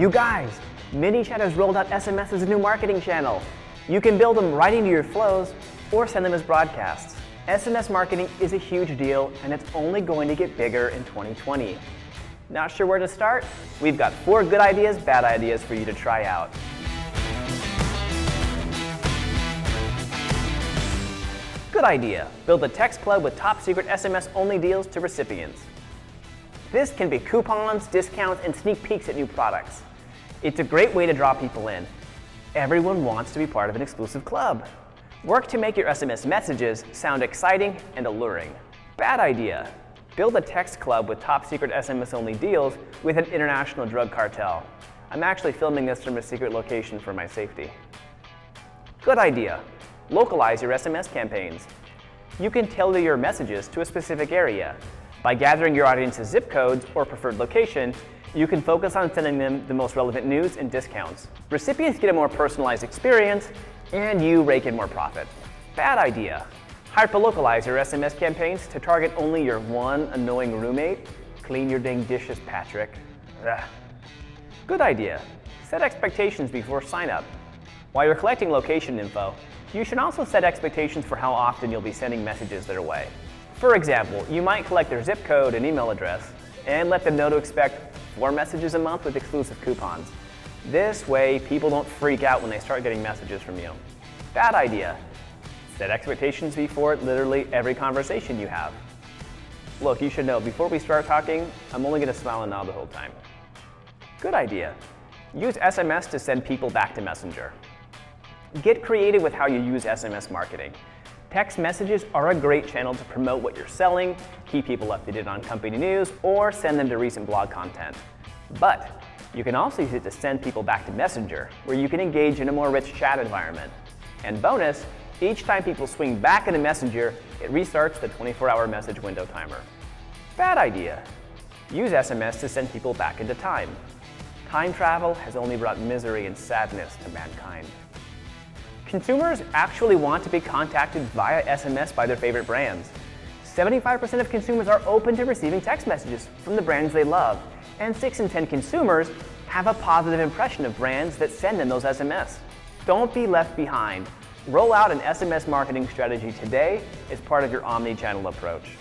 You guys, Manychat has rolled out SMS as a new marketing channel. You can build them right into your flows or send them as broadcasts. SMS marketing is a huge deal, and it's only going to get bigger in 2020. Not sure where to start? We've got 4 good ideas, bad ideas for you to try out. Good idea. Build a text club with top secret SMS-only deals to recipients. This can be coupons, discounts, and sneak peeks at new products. It's a great way to draw people in. Everyone wants to be part of an exclusive club. Work to make your SMS messages sound exciting and alluring. Bad idea. Build a text club with top secret SMS-only deals with an international drug cartel. I'm actually filming this from a secret location for my safety. Good idea. Localize your SMS campaigns. You can tailor your messages to a specific area. By gathering your audience's zip codes or preferred location, you can focus on sending them the most relevant news and discounts. Recipients get a more personalized experience, and you rake in more profit. Bad idea. Hyperlocalize your SMS campaigns to target only your one annoying roommate. Clean your dang dishes, Patrick. Ugh. Good idea. Set expectations before sign up. While you're collecting location info, you should also set expectations for how often you'll be sending messages their way. For example, you might collect their zip code and email address and let them know to expect 4 messages a month with exclusive coupons. This way, people don't freak out when they start getting messages from you. Bad idea. Set expectations before literally every conversation you have. Look, you should know, before we start talking, I'm only going to smile and nod the whole time. Good idea. Use SMS to send people back to Messenger. Get creative with how you use SMS marketing. Text messages are a great channel to promote what you're selling, keep people updated on company news, or send them to recent blog content. But you can also use it to send people back to Messenger, where you can engage in a more rich chat environment. And bonus, each time people swing back into Messenger, it restarts the 24-hour message window timer. Bad idea. Use SMS to send people back into time. Time travel has only brought misery and sadness to mankind. Consumers actually want to be contacted via SMS by their favorite brands. 75% of consumers are open to receiving text messages from the brands they love, and 6 in 10 consumers have a positive impression of brands that send them those SMS. Don't be left behind. Roll out an SMS marketing strategy today as part of your omni-channel approach.